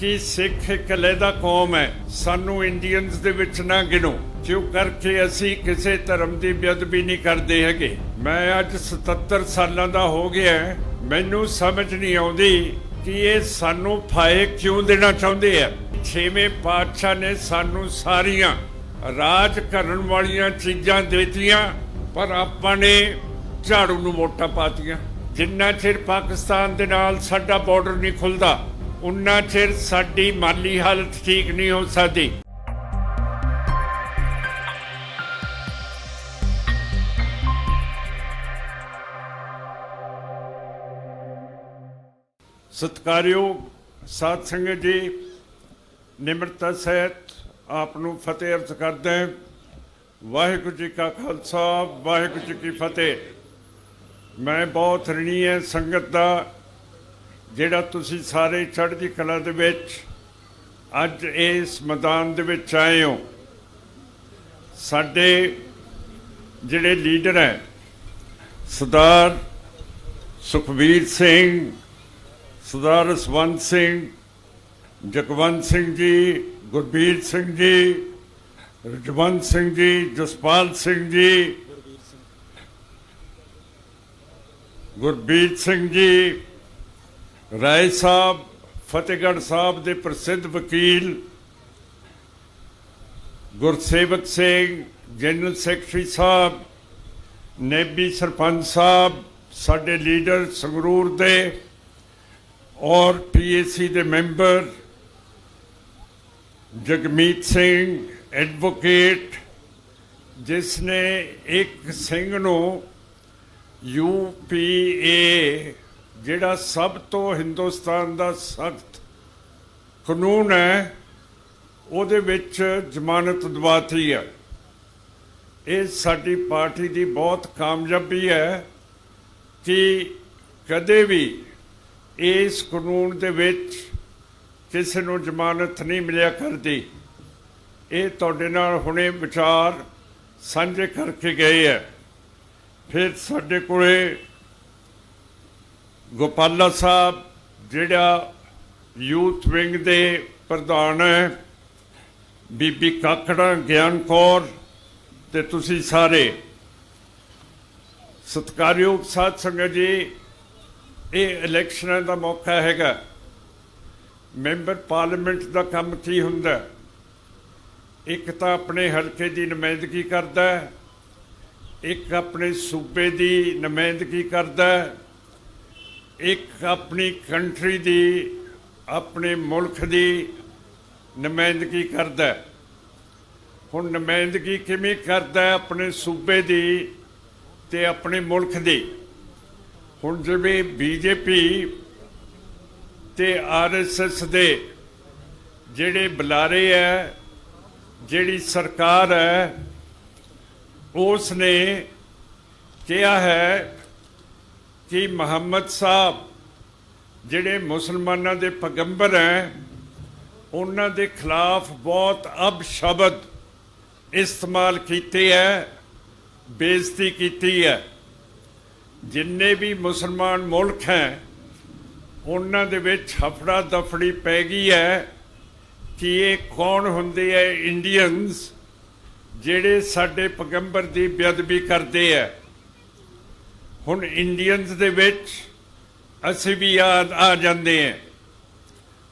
कि सिख एक अलहदा कौम है, सानू इंडियंस दे विच ना गिनो, क्यों करके असी किसी धर्म की बेअदबी नहीं करते है। मैं अज 77 सालों का हो गया, मैनू समझ नहीं आती कि ये सानू फाये क्यों देना चाहते हैं। 6वें पातशाह ने सानू सारियां राज करन वालियां चीज़ां देतियां, पर आपां ने झाड़ू नूं वोटां पातियां। जिन्ना चिर पाकिस्तान दे नाल साडा बॉर्डर नहीं खुलदा, उन्ना चिर साडी माली हालत ठीक नहीं हो सकती। सत्कारयोग साध संगत जी, निमरता सहित आपनू फतेह अर्ज करते हैं। वाहिगुरू जी का खालसा, वाहिगुरू जी की फतेह। मैं बहुत ऋणी है संगत का, जिहड़ा तुसी सारे चढ़दी कला दे विच अज इस मैदान दे विच आए हो। साडे जिहड़े लीडर हैं, सरदार सुखबीर सिंह, सरदार जसवंत सिंह, जगवंत सिंह जी, गुरबीर सिंह जी, रजवंत सिंह जी, जसपाल सिंह जी, गुरबीर सिंह जी, राय साहब, फतेहगढ़ साहब के प्रसिद्ध वकील गुरसेवक सिंह, जनरल सैकटरी साहब, नेबी सरपंच साहब, साडे लीडर संगरूर दे और PAC के मैंबर जगमीत सिंह एडवोकेट, जिसने एक सिंह नू UPA जिहड़ा सब तो हिंदुस्तान का सख्त कानून है, उहदे विच जमानत दवाती है। ये साडी पार्टी की बहुत कामयाबी है कि कदे भी इस कानून दे विच किसी नूं जमानत नहीं मिलिया करती। ये तुहाडे नाल हुणे विचार साझे करके गए है। फिर साडे कोले गोपाला साहब जिहड़ा यूथ विंग दे प्रधान है, बीबी काकड़ा ज्ञान कौर, ते तुसी सारे सत्कारयोग साध संगत जी, ये इलैक्शनां दा मौका हैगा। मैंबर पार्लीमेंट का काम की हुंदा, एक तो अपने हल्के की नुमाइंदगी करता है, एक अपने सूबे की नुमाइंदगी करता है, एक अपनी कंट्री की, अपने मुल्क की नुमाइंदगी करता है। हुण नुमाइंदगी किवें करता है अपने सूबे की ते अपने मुल्क की। हुण जिवें BJP ते RSS दे जिहड़े बुलारे है, जिहड़ी सरकार है, उसने कहा है कि मुहम्मद साहब जिहड़े मुसलमानों के पैगंबर हैं, उन्हां दे खिलाफ बहुत अपशब्द इस्तेमाल कीते है, बेइज्जती कीती है। जिन्ने भी मुसलमान मुल्क हैं, उन्हां दे विच हफड़ा दफड़ी पै गई है कि ये कौन हुंदे है इंडियंस जिहड़े साडे पैगंबर की बेअदबी करते हैं। हुण इंडियंस दे विच असीं भी आ जांदे हैं,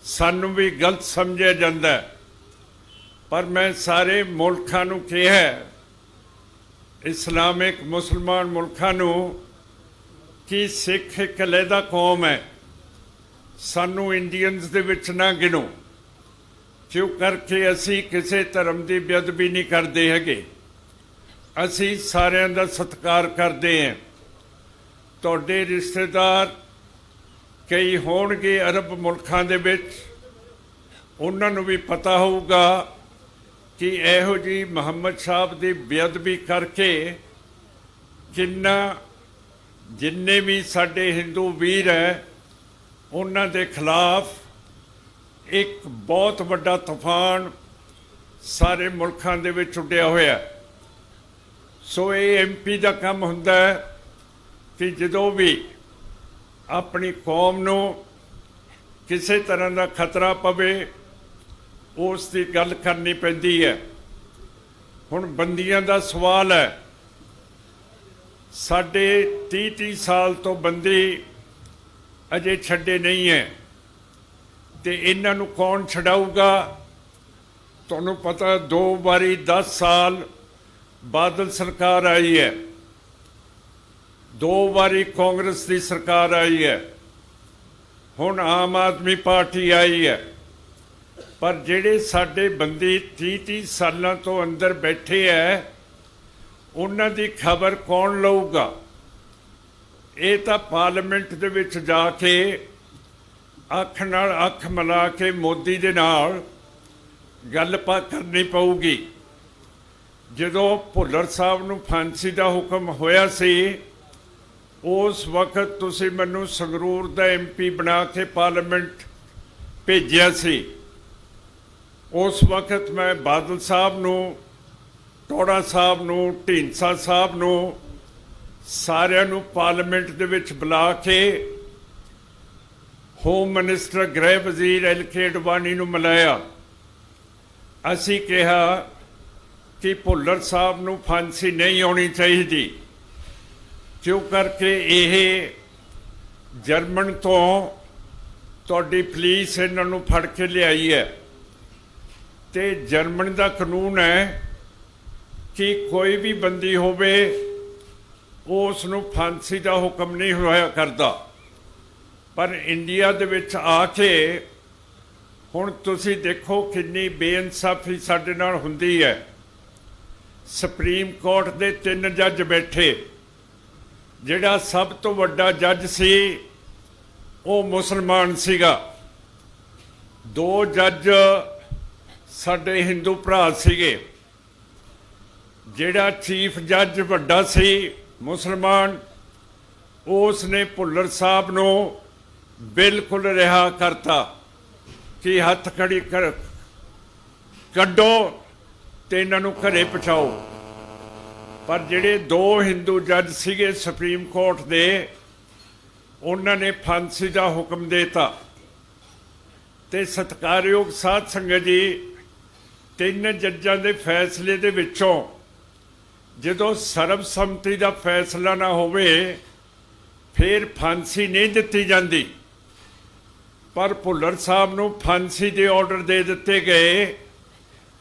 सानू भी गलत समझिया जांदा है। पर मैं सारे मुल्कां नूं कहा, इस्लामिक मुसलमान मुल्कां नूं, कि सिख एक अलहदा कौम है, सानू इंडियंस दे विच ना गिनो, क्यों करके असी किसी धर्म की बेअदबी नहीं करते है। असी सारियां दा सत्कार करते हैं। तुहाडे रिश्तेदार कई होणगे अरब मुल्कां दे विच, उन्हां नूं भी पता होऊगा कि इहो जी मुहम्मद साहब की बेअदबी करके किन्ना जिन्ने भी साडे हिंदू वीर है, उन्हां दे खिलाफ एक बहुत बड़ा तूफान सारे मुल्कां दे विच उड्डिया होया। सो ये MP का काम हुंदा है कि जदों भी अपनी कौम नूं ਕਿਸੇ ਤਰ੍ਹਾਂ ਦਾ ਖਤਰਾ ਪਵੇ ਉਸ ਦੀ ਗੱਲ ਕਰਨੀ ਪੈਂਦੀ ਹੈ। ਹੁਣ ਬੰਦੀਆਂ ਦਾ ਸਵਾਲ ਹੈ, ਸਾਡੇ 30 ਸਾਲ ਤੋਂ ਬੰਦੀ ਅਜੇ ਛੱਡੇ ਨਹੀਂ ਹੈ, ਤੇ ਇਹਨਾਂ ਨੂੰ ਕੌਣ ਛਡਾਊਗਾ? ਤੁਹਾਨੂੰ ਪਤਾ 2 ਵਾਰੀ 10 ਸਾਲ ਬਾਦਲ ਸਰਕਾਰ ਆਈ ਹੈ, 2 ਵਾਰੀ ਕਾਂਗਰਸ ਦੀ ਸਰਕਾਰ ਆਈ ਹੈ, ਹੁਣ ਆਮ ਆਦਮੀ ਪਾਰਟੀ ਆਈ ਹੈ, ਪਰ ਜਿਹੜੇ ਸਾਡੇ ਬੰਦੀ 30 ਸਾਲਾਂ ਤੋਂ ਅੰਦਰ ਬੈਠੇ ਹੈ ਉਹਨਾਂ ਦੀ ਖਬਰ ਕੌਣ ਲਊਗਾ? ਇਹ ਤਾਂ ਪਾਰਲੀਮੈਂਟ ਦੇ ਵਿੱਚ ਜਾ ਕੇ ਅੱਖ ਨਾਲ ਅੱਖ ਮਿਲਾ ਕੇ ਮੋਦੀ ਦੇ ਨਾਲ ਗੱਲਬਾਤ ਕਰਨੀ ਪਊਗੀ। ਜਦੋਂ ਭੁੱਲਰ ਸਾਹਿਬ ਨੂੰ ਫਾਂਸੀ ਦਾ ਹੁਕਮ ਹੋਇਆ ਸੀ ਉਸ ਵਕਤ ਤੁਸੀਂ ਮੈਨੂੰ ਸੰਗਰੂਰ ਦਾ MP ਬਣਾ ਕੇ ਪਾਰਲੀਮੈਂਟ ਭੇਜਿਆ ਸੀ। ਉਸ ਵਕਤ ਮੈਂ ਬਾਦਲ ਸਾਹਿਬ ਨੂੰ, ਟੋੜਾ ਸਾਹਿਬ ਨੂੰ, ਢੀਂਡਸਾ ਸਾਹਿਬ ਨੂੰ, ਸਾਰਿਆਂ ਨੂੰ ਪਾਰਲੀਮੈਂਟ ਦੇ ਵਿੱਚ ਬੁਲਾ ਕੇ ਹੋਮ ਮਿਨਿਸਟਰ ਗ੍ਰਹਿ ਵਜ਼ੀਰ LK ਅਡਵਾਨੀ ਨੂੰ ਮਿਲਾਇਆ। ਅਸੀਂ ਕਿਹਾ ਕਿ ਭੁੱਲਰ ਸਾਹਿਬ ਨੂੰ ਫਾਂਸੀ ਨਹੀਂ ਆਉਣੀ ਚਾਹੀਦੀ, ਕਿਉਂ ਕਰਕੇ ਇਹ ਜਰਮਨ ਤੋਂ ਤੁਹਾਡੀ ਪੁਲਿਸ ਇਹਨਾਂ ਨੂੰ ਫੜ ਕੇ ਲਿਆਈ ਹੈ, ਤੇ ਜਰਮਨ ਦਾ ਕਾਨੂੰਨ ਹੈ ਕਿ ਕੋਈ ਵੀ ਬੰਦੀ ਹੋਵੇ ਉਸ ਨੂੰ ਫਾਂਸੀ ਦਾ ਹੁਕਮ ਨਹੀਂ ਹੋਇਆ ਕਰਦਾ। ਪਰ ਇੰਡੀਆ ਦੇ ਵਿੱਚ ਆ ਕੇ ਹੁਣ ਤੁਸੀਂ ਦੇਖੋ ਕਿੰਨੀ ਬੇਇਨਸਾਫੀ ਸਾਡੇ ਨਾਲ ਹੁੰਦੀ ਹੈ। ਸੁਪਰੀਮ ਕੋਰਟ ਦੇ 3 ਜੱਜ ਬੈਠੇ, ਜਿਹੜਾ ਸਭ ਤੋਂ ਵੱਡਾ ਜੱਜ ਸੀ ਉਹ ਮੁਸਲਮਾਨ ਸੀਗਾ, 2 ਜੱਜ ਸਾਡੇ ਹਿੰਦੂ ਭਰਾ ਸੀਗੇ, ਜਿਹੜਾ ਚੀਫ ਜੱਜ ਵੱਡਾ ਸੀ ਮੁਸਲਮਾਨ, ਉਸ ਨੇ ਭੁੱਲਰ ਸਾਹਿਬ ਨੂੰ ਬਿਲਕੁਲ ਰਿਹਾ ਕਰਤਾ ਕਿ ਹੱਥ ਖੜੀ ਕਰ ਕੱਢੋ ਤੇ ਇਹਨਾਂ ਨੂੰ ਘਰੇ ਪਹੁੰਚਾਓ। ਪਰ ਜਿਹੜੇ 2 ਹਿੰਦੂ ਜੱਜ ਸੀਗੇ ਸੁਪਰੀਮ ਕੋਰਟ ਦੇ, ਉਹਨਾਂ ਨੇ ਫਾਂਸੀ ਦਾ ਹੁਕਮ ਦੇਤਾ। ਤੇ ਸਤਿਕਾਰਯੋਗ ਸਾਧ ਸੰਗਤ ਜੀ, 3 ਜੱਜਾਂ ਦੇ ਫੈਸਲੇ ਦੇ ਵਿੱਚੋਂ ਜਦੋਂ ਸਰਬਸੰਮਤੀ ਦਾ ਫੈਸਲਾ ਨਾ ਹੋਵੇ ਫਿਰ ਫਾਂਸੀ ਨਹੀਂ ਦਿੱਤੀ ਜਾਂਦੀ। ਪਰ ਭੁੱਲਰ ਸਾਹਿਬ ਨੂੰ ਫਾਂਸੀ ਦੇ ਆਰਡਰ ਦੇ ਦਿੱਤੇ ਗਏ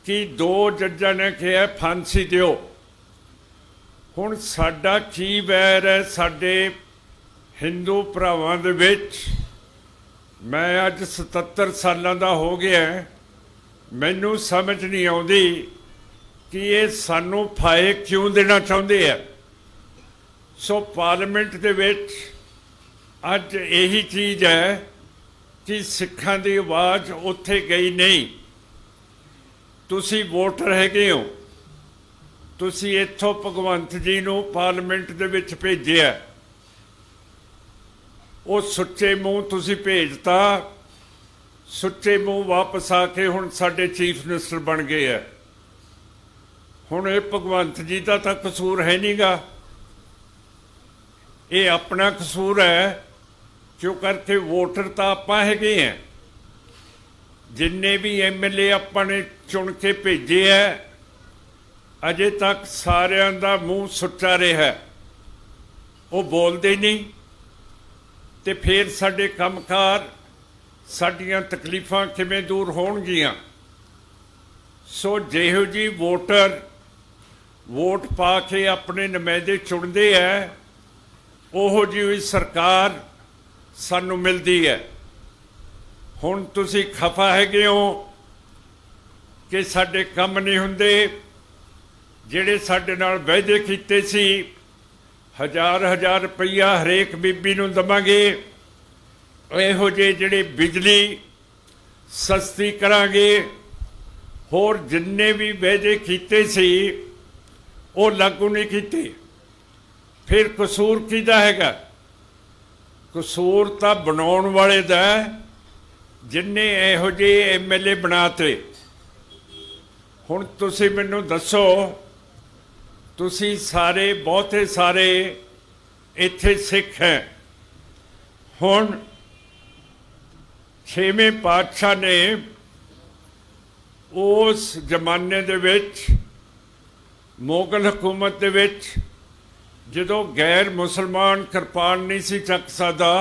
ਕਿ 2 ਜੱਜਾਂ ਨੇ ਕਿਹਾ ਫਾਂਸੀ ਦਿਓ। ਹੁਣ ਸਾਡਾ ਕੀ ਵੈਰ ਹੈ ਸਾਡੇ ਹਿੰਦੂ ਭਰਾਵਾਂ ਦੇ ਵਿੱਚ? ਮੈਂ ਅੱਜ 77 ਸਾਲਾਂ ਦਾ ਹੋ ਗਿਆ, ਮੈਨੂੰ ਸਮਝ ਨਹੀਂ ਆਉਂਦੀ ਕਿ ਇਹ ਸਾਨੂੰ ਫਾਇਦੇ ਕਿਉਂ ਦੇਣਾ ਚਾਹੁੰਦੇ ਆ। ਸੋ ਪਾਰਲੀਮੈਂਟ ਦੇ ਵਿੱਚ ਅੱਜ ਇਹੀ ਚੀਜ਼ ਹੈ ਕਿ ਸਿੱਖਾਂ ਦੀ ਆਵਾਜ਼ ਉੱਥੇ ਗਈ ਨਹੀਂ। ਤੁਸੀਂ ਵੋਟਰ ਹੈਗੇ ਹੋ, ਤੁਸੀਂ ਇੱਥੋਂ ਭਗਵੰਤ ਜੀ ਨੂੰ ਪਾਰਲੀਮੈਂਟ ਦੇ ਵਿੱਚ ਭੇਜਿਆ, ਉਹ ਸੁੱਚੇ ਮੂੰਹ ਤੁਸੀਂ ਭੇਜਤਾ, ਸੁੱਚੇ ਮੂੰਹ ਵਾਪਸ ਆ ਕੇ ਹੁਣ ਸਾਡੇ ਚੀਫ ਮਿਨਿਸਟਰ ਬਣ ਗਏ ਆ। ਹੁਣ ਇਹ ਭਗਵੰਤ ਜੀ ਦਾ ਤਾਂ ਕਸੂਰ ਹੈ ਨਹੀਂਗਾ, ਇਹ ਆਪਣਾ ਕਸੂਰ ਹੈ, ਕਿਉਂ ਕਰਕੇ ਵੋਟਰ ਤਾਂ ਆਪਾਂ ਹੈਗੇ ਆ। ਜਿੰਨੇ ਵੀ MLA ਆਪਾਂ ਨੇ ਚੁਣ ਕੇ ਭੇਜੇ ਹੈ, ਅਜੇ ਤੱਕ ਸਾਰਿਆਂ ਦਾ ਮੂੰਹ ਸੁੱਚਾ ਰਿਹਾ, ਉਹ ਬੋਲਦੇ ਨਹੀਂ। ਤੇ ਫਿਰ ਸਾਡੇ ਕੰਮਕਾਰ, ਸਾਡੀਆਂ ਤਕਲੀਫਾਂ ਕਿਵੇਂ ਦੂਰ ਹੋਣਗੀਆਂ? ਸੋ ਜਿਹੋ ਜੀ ਵੋਟਰ ਵੋਟ ਪਾ ਕੇ ਆਪਣੇ ਨੁਮਾਇੰਦੇ ਚੁਣਦੇ ਹੈ, ਉਹੋ ਜਿਹੀ ਸਰਕਾਰ ਸਾਨੂੰ ਮਿਲਦੀ ਹੈ। ਹੁਣ ਤੁਸੀਂ ਖਫਾ ਹੈਗੇ ਹੋ ਕਿ ਸਾਡੇ ਕੰਮ ਨਹੀਂ ਹੁੰਦੇ। ਜਿਹੜੇ ਸਾਡੇ ਨਾਲ ਵਾਅਦੇ ਕੀਤੇ ਸੀ 1000 ਰੁਪਈਆ ਹਰੇਕ ਬੀਬੀ ਨੂੰ ਦੇਵਾਂਗੇ, ਇਹੋ ਜਿਹੇ ਜਿਹੜੇ ਬਿਜਲੀ ਸਸਤੀ ਕਰਾਂਗੇ, ਹੋਰ ਜਿੰਨੇ ਵੀ ਵਾਅਦੇ ਕੀਤੇ ਸੀ ਉਹ ਲਾਗੂ ਨਹੀਂ ਕੀਤੇ। ਫਿਰ ਕਸੂਰ ਕਿਹਦਾ ਹੈਗਾ? ਕਸੂਰ ਤਾਂ ਬਣਾਉਣ ਵਾਲੇ ਦਾ, ਜਿੰਨੇ ਇਹੋ ਜਿਹੇ MLA ਬਣਾਤੇ। ਹੁਣ ਤੁਸੀਂ ਮੈਨੂੰ ਦੱਸੋ, ਤੁਸੀਂ ਸਾਰੇ ਬਹੁਤੇ ਸਾਰੇ ਇੱਥੇ ਸਿੱਖ ਹੈ, ਹੁਣ छेवें पातशाह ने उस जमाने दे विच मुगल हुकूमत दे विच जदों गैर मुसलमान किरपान नहीं सी चक सकदा,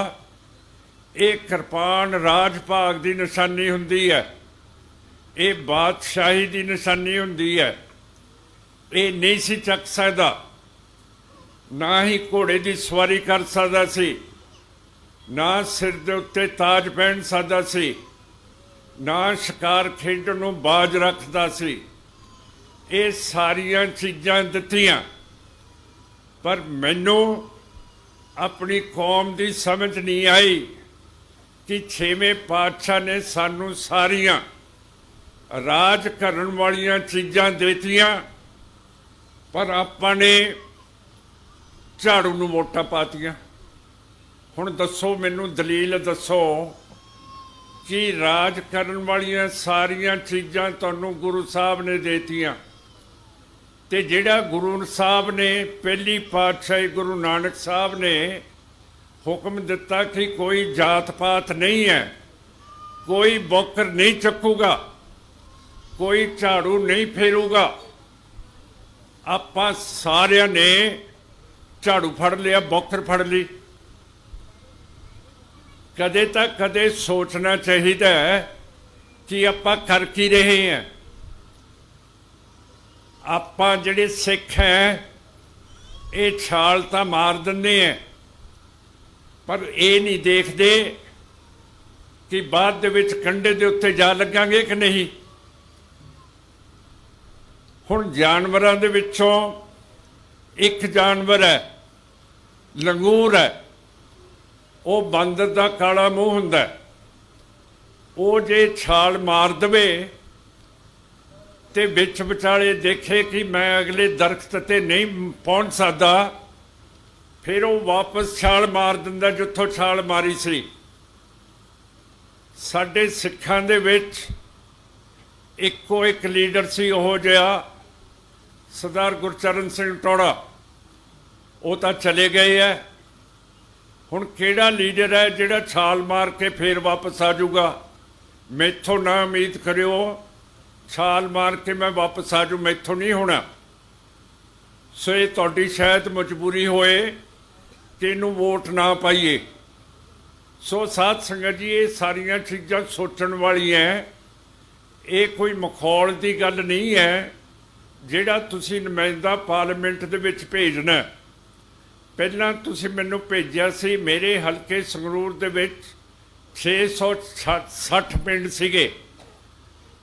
ये किरपान राज भाग की निशानी हुंदी है, ये बादशाही की निशानी हुंदी है, ये नहीं सी चक सकदा, ना ही घोड़े की सवारी कर सकदा सी, ना सिर दे उत्ते ताज पहन सकदा सी, ना शिकार खेडण नूं बाज रखदा सी। ये सारियां चीज़ां दित्तियां, पर मैनू अपनी कौम की समझ नहीं आई कि छेवें पातशाह ने सानू सारियां राज करन वालियां चीज़ां देतियां, पर आपां ने झाड़ू नूं वोटां पातियां। हुण दसो, मैनू दलील दसो कि राज करन वालियां सारियां चीज़ां तुहानूं गुरु साहब ने देतियां, ते जिहड़ा गुरु साहब ने पहली पातशाही गुरु नानक साहब ने हुक्म दिता कि कोई जात पात नहीं है, कोई बौकर नहीं चकूगा, कोई झाड़ू नहीं फेरूगा, आपां सारियां ने झाड़ू फड़ लिया, बौकर फड़ ली। कदे तक कदे सोचना चाहिए कि आपां कर की रहे हैं। आपां जिहड़े सिख हैं ये छाल तो मार दिंदे हैं, पर ये नहीं देखते कि बाद दे विच कंडे दे उत्ते जा लगांगे कि नहीं। हुण जानवरां दे विचों एक जानवर है, लंगूर है, वो बंदर दा काला मूँह हुंदा है, वो जे छाल मार दवे ते विच विचाले देखे कि मैं अगले दरख्त ते नहीं पहुँच सकदा, फिर वो वापस छाल मार दिंदा जिथों छाल मारी सी। साडे सिखां दे विच इक्को एक लीडर सी ओहो जिहा सरदार गुरचरण सिंह टौड़ा, वो तो चले गए है। हुण किहड़ा लीडर है जिहड़ा छाल मार के फिर वापस आ जाऊगा? मैथों ना उम्मीद करियो छाल मार के मैं वापस आ जाऊँ, मैथों नहीं होना। सो ये तुहाडी शायद मजबूरी होए कि इनू वोट ना पाइए। सो साध संगत जी, ये सारियां चीज़ां सोचण वालियां हैं, ये कोई मखौल की गल नहीं है जिहड़ा तुसीं नुमाइंदा पार्लीमेंट दे विच भेजना। पहलां तुसीं मैनूं भेजिया सी, मेरे हलके संगरूर दे विच 660 पिंड सीगे,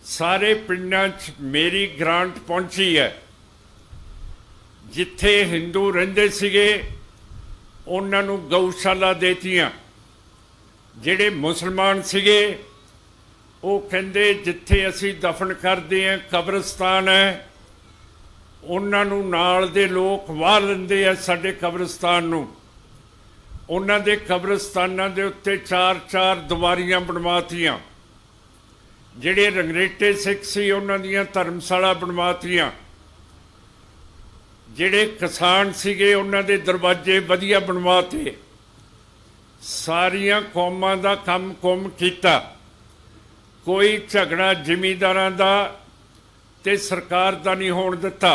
सारे पिंडां च मेरी ग्रांट पहुंची है। जिथे हिंदू रहिंदे सीगे उन्हां नूं गऊशाला देतियां, जिहड़े मुसलमान सीगे वो कहंदे जिथे असीं दफन करदे हैं कब्रिस्तान है, उन्हां नूं नाल दे लोक वाह लैंदे आ साडे कब्रिस्तान नूं। उन्हां दे कब्रिस्तानां दे उत्ते 4-4 दीवारियां बनवातियां। जिहड़े रंगरेटे सिख सी उन्हां दियां धर्मशाला बनवातियां। जिहड़े किसान सीगे उन्हां दे दरवाजे वधिया बनवाते। सारियां कौमां दा काम कुम कीता। कोई झगड़ा जिमींदारां दा ते सरकार दा नहीं होण दिता।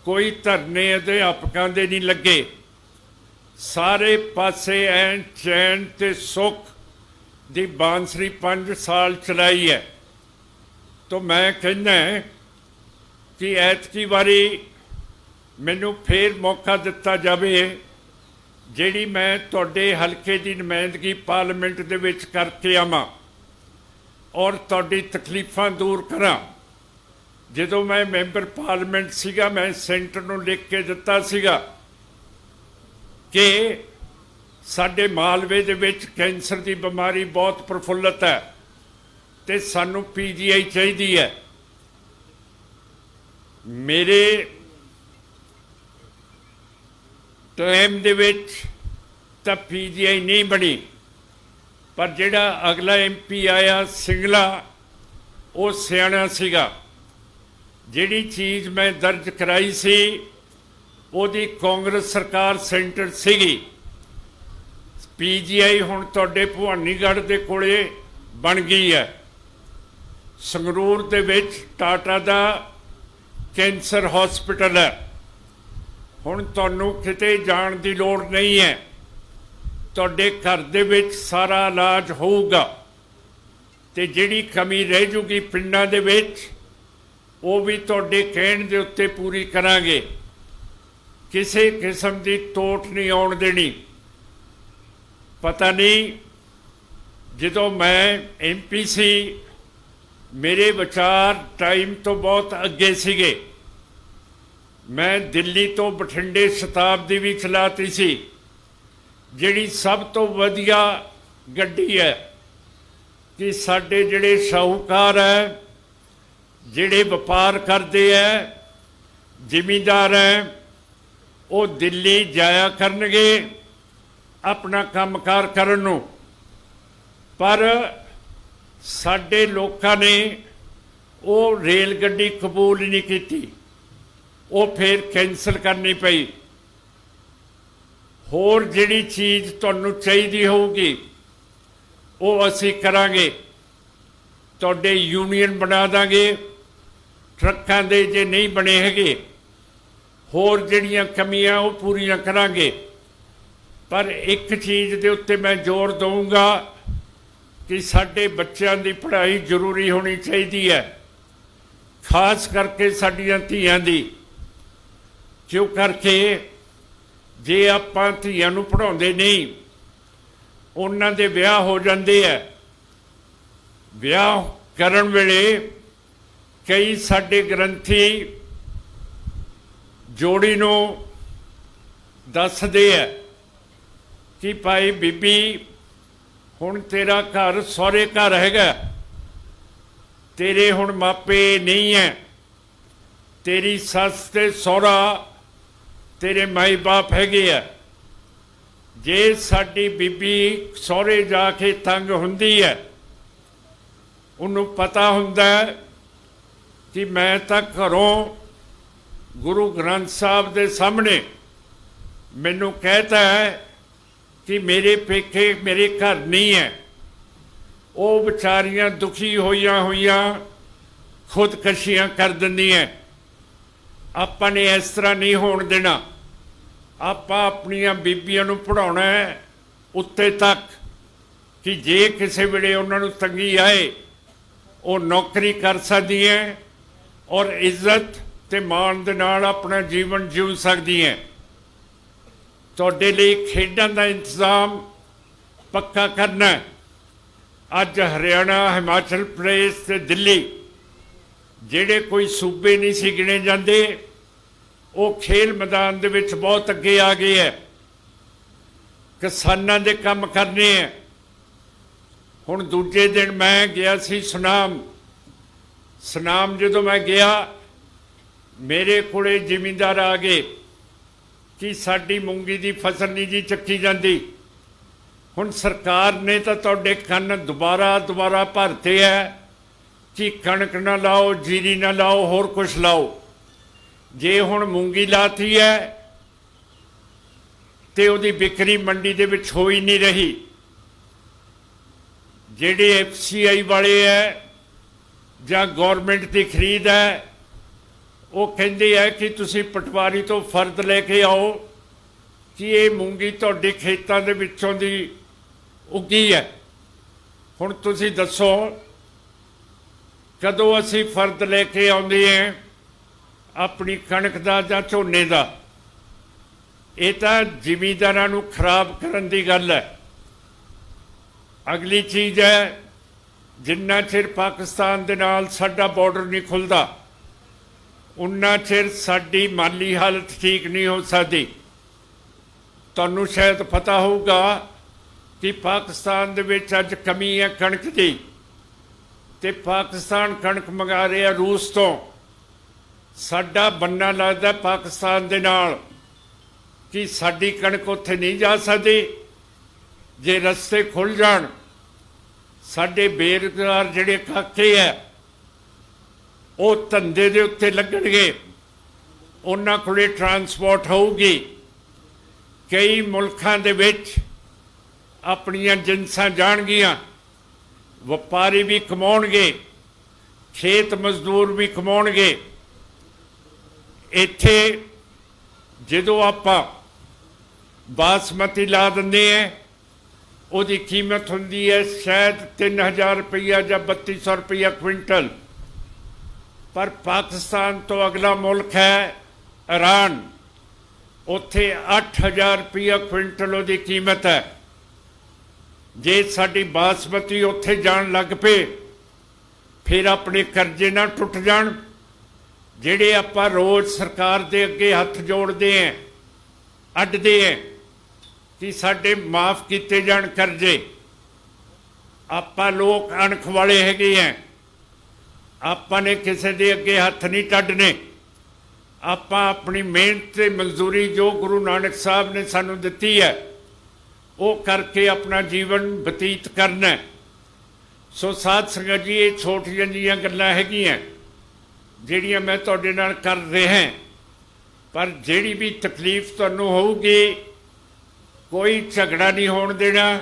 कोई धरने अध्यापकां दे नहीं लगे। सारे पासे ऐन चैन ते सुख दी बांसरी 5 साल चलाई है। तो मैं कहना कि ऐतकी वारी मैनू फिर मौका दिता जाए, जिहड़ी मैं तुहाडे हलके की नुमाइंदगी पार्लीमेंट दे विच करके आवां और तुहाडी तकलीफां दूर करां। जदों मैं मैंबर पार्लीमेंट सीगा, मैं सेंटर नूं लिख के दिता सीगा कि साडे मालवे दे विच कैंसर की बीमारी बहुत प्रफुल्लत है ते सानू PGI चाहिदी है। मेरे टाइम दे विच तां PGI नहीं बनी, पर जिहड़ा अगला MP आया सिंगला वो सियाणा सीगा। जिहड़ी चीज़ मैं दर्ज कराई सी उहदी कांग्रेस सरकार सेंटर सीगी। PGI हुण तुहाडे भवानीगढ़ दे कोले बन गई है। संगरूर दे विच टाटा दा कैंसर हॉस्पिटल है। हुण तुहानूं किते जाण दी लोड़ नहीं है, तुहाडे घर दे विच सारा इलाज होऊगा। ते जिहड़ी कमी रह जूगी पिंडां दे विच वो भी तुहाडे कहण दे उत्ते पूरी करांगे। किसी किस्म की टोट नहीं आउण देनी। पता नहीं जदों मैं MP सी मेरे विचार टाइम तो बहुत अगे सीगे। मैं दिल्ली तो बठिंडे शताब्दी भी चलाती सी, जिहड़ी सब तो वधिया गड्डी है कि साडे जिहड़े शाहूकार है, जिहड़े वपार करते हैं, जिमींदार हैं, वो दिल्ली जाया करनगे अपना कामकार करन नूं। पर साडे लोकां ने वो रेल गड्डी कबूल नहीं की, वो फिर कैंसल करनी पई। होर जिहड़ी चीज़ तुहानूं चाहीदी होगी वो असीं करांगे। तुहाडे यूनीयन बना दांगे ट्रक्कां दे, जे नहीं बने हैगे होर जिहड़ियां कमियां वो पूरीआं करांगे। पर एक चीज़ दे उत्ते मैं जोर दूंगा कि साडे बच्चों की पढ़ाई जरूरी होनी चाहिए है, खास करके साडियां धीआं दी। क्यों करके जे आपां धीआं नूं पढ़ाउंदे नहीं, उन्हां दे विआह हो जांदे है। विआह करन वेले कई साडे ग्रंथी जोड़ी नूं दसदे है कि भाई बीबी हुण तेरा घर सहुरे घर हैगा, तेरे हुण मापे नहीं है, तेरी सस ते सहुरा तेरे माई बाप हैगे आ। जे साडी बीबी सहुरे जाके तंग हुंदी है, उन्हों पता हुंदा है कि मैं तां घरों गुरु ग्रंथ साहब दे सामने मैनूं कहता है कि मेरे पेके मेरे घर नहीं है। वो बेचारियां दुखी होइयां खुदकशियां कर दिंदियां। आपां ने इस तरह नहीं होण देना। आपां अपनियां बीबियां नूं पढ़ाउणा है उत्ते तक कि जे किसी वेले उन्हां नूं तंगी आए वो नौकरी कर सकदियां और इज्जत ते मान दे नाल अपना जीवन जीव सकदियां। तुहाडे लई खेडां दा इंतजाम पक्का करना। अज हरियाणा, हिमाचल प्रदेश ते दिल्ली जिहड़े कोई सूबे नहीं सी गिणे जांदे, वो खेल मैदान दे विच बहुत अगे आ गए है। किसानां दे काम करने हैं। हुण दूजे दिन मैं गया सी सुनाम जदों मैं गया, मेरे कोले जिमींदार आ गए कि साडी मूंगी दी फसल नहीं जी चक्की जाती। हुण सरकार ने तो तुहाडे कंन दोबारा भरते है कि कणक ना लाओ, जीरी ना लाओ, होर कुछ लाओ। जे हुण मूंगी लाती है तो उहदी बिक्री मंडी दे विच हो ही नहीं रही। जिहड़े FCI वाले है जां गौरमेंट की खरीद है, वो कहते हैं कि तुसी पटवारी तो फर्द लेके आओ कि ये मूंगी तुहाडे खेतां दे विचों दी उगी है। हुण तुसी दसो कदों असी फर्द लेके आउंदे हैं अपनी कणक दा जां झोने दा? ये तां जिमींदारां नूं खराब करन दी गल है। अगली चीज़ है, जिन्ना चिर पाकिस्तान दे नाल साडा बॉर्डर नहीं खुलदा, उन्ना चिर साडी माली हालत ठीक नहीं हो सकती। तुहानूं शायद पता होगा कि पाकिस्तान दे विच अज कमी है कणक दी, ते पाकिस्तान कणक मंगा रहा रूस तो। साडा बन्ना लगदा पाकिस्तान दे नाल कि साडी कणक उत्थे नहीं जा सकदी। जे रस्ते खुल जाण, साडे बेरोजगार जिहड़े काके है वो धंधे दे उत्ते लगणगे, उन्हां कोले ट्रांसपोर्ट होऊगी। कई मुल्कां दे विच अपनियां जिनसां जाणगियां, ਵਪਾਰੀ ਵੀ ਕਮਾਉਣਗੇ, ਖੇਤ ਮਜ਼ਦੂਰ ਵੀ ਕਮਾਉਣਗੇ। ਇੱਥੇ ਜਦੋਂ ਆਪਾਂ ਬਾਸਮਤੀ ਲਾ ਦਿੰਦੇ ਹਾਂ, ਉਹਦੀ ਕੀਮਤ ਹੁੰਦੀ ਹੈ ਸ਼ਾਇਦ 3000 ਰੁਪਈਆ ਜਾਂ 3200 ਰੁਪਈਆ ਕੁਇੰਟਲ। ਪਰ ਪਾਕਿਸਤਾਨ ਤੋਂ ਅਗਲਾ ਮੁਲਕ ਹੈ ਈਰਾਨ, ਉੱਥੇ 8000 ਰੁਪਈਆ ਕੁਇੰਟਲ ਉਹਦੀ ਕੀਮਤ ਹੈ। ਜੇ ਸਾਡੀ ਬਾਸਮਤੀ ਉੱਥੇ ਜਾਣ ਲੱਗ ਪਏ, ਫਿਰ ਆਪਣੇ ਕਰਜ਼ੇ ਨਾ ਟੁੱਟ ਜਾਣ, ਜਿਹੜੇ ਆਪਾਂ ਰੋਜ਼ ਸਰਕਾਰ ਦੇ ਅੱਗੇ ਹੱਥ ਜੋੜਦੇ ਹਾਂ, ਅੱਡਦੇ ਹਾਂ ਕਿ ਸਾਡੇ ਮਾਫ ਕੀਤੇ ਜਾਣ ਕਰਜ਼ੇ। ਆਪਾਂ ਲੋਕ ਅਣਖ ਵਾਲੇ ਹੈਗੇ ਹੈ, ਆਪਾਂ ਨੇ ਕਿਸੇ ਦੇ ਅੱਗੇ ਹੱਥ ਨਹੀਂ ਟੱਡਨੇ। ਆਪਾਂ ਆਪਣੀ ਮਿਹਨਤ ਤੇ ਮਜ਼ਦੂਰੀ ਜੋ ਗੁਰੂ ਨਾਨਕ ਸਾਹਿਬ ਨੇ ਸਾਨੂੰ ਦਿੱਤੀ ਹੈ, ਉਹ ਕਰਕੇ ਆਪਣਾ ਜੀਵਨ ਬਤੀਤ ਕਰਨਾ। ਸੋ ਸਾਧ ਸੰਗਤ ਜੀ, ਇਹ ਛੋਟੀਆਂ ਜਿਹੀਆਂ ਗੱਲਾਂ ਹੈਗੀਆਂ ਜਿਹੜੀਆਂ ਮੈਂ ਤੁਹਾਡੇ ਨਾਲ ਕਰ ਰਿਹਾ, ਪਰ ਜਿਹੜੀ ਵੀ ਤਕਲੀਫ ਤੁਹਾਨੂੰ ਹੋਊਗੀ, ਕੋਈ ਝਗੜਾ ਨਹੀਂ ਹੋਣ ਦੇਣਾ,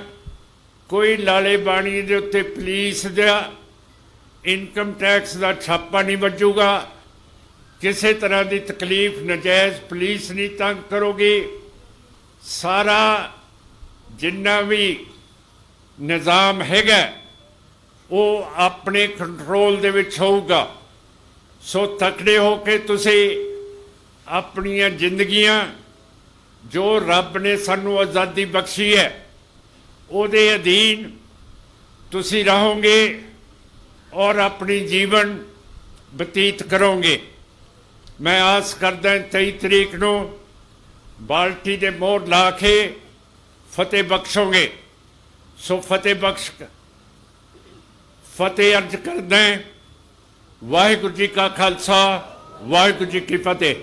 ਕੋਈ ਲਾਲੇ ਬਾਣੀ ਦੇ ਉੱਤੇ ਪੁਲਿਸ ਦਾ ਇਨਕਮ ਟੈਕਸ ਦਾ ਛਾਪਾ ਨਹੀਂ ਵੱਜੂਗਾ, ਕਿਸੇ ਤਰ੍ਹਾਂ ਦੀ ਤਕਲੀਫ ਨਜਾਇਜ਼ ਪੁਲਿਸ ਨਹੀਂ ਤੰਗ ਕਰੋਗੀ। ਸਾਰਾ ਜਿੰਨਾ ਵੀ ਨਿਜ਼ਾਮ ਹੈਗਾ ਉਹ ਆਪਣੇ ਕੰਟਰੋਲ ਦੇ ਵਿੱਚ ਹੋਊਗਾ। ਸੋ ਤਕੜੇ ਹੋ ਕੇ ਤੁਸੀਂ ਆਪਣੀਆਂ ਜ਼ਿੰਦਗੀਆਂ, ਜੋ ਰੱਬ ਨੇ ਸਾਨੂੰ ਆਜ਼ਾਦੀ ਬਖਸ਼ੀ ਹੈ, ਉਹਦੇ ਅਧੀਨ ਤੁਸੀਂ ਰਹੋਗੇ ਔਰ ਆਪਣੀ ਜੀਵਨ ਬਤੀਤ ਕਰੋਗੇ। ਮੈਂ ਆਸ ਕਰਦਾ 23 ਤਰੀਕ ਨੂੰ ਬਾਲਟੀ ਦੇ ਮੋਹਰ ਲਾ ਕੇ ਫਤਿਹ ਬਖਸ਼ੋਗੇ। ਸੋ ਫਤਿਹ ਅਰਜ ਕਰਦਾ। ਵਾਹਿਗੁਰੂ ਜੀ ਕਾ ਖਾਲਸਾ, ਵਾਹਿਗੁਰੂ ਜੀ ਕੀ ਫਤਿਹ।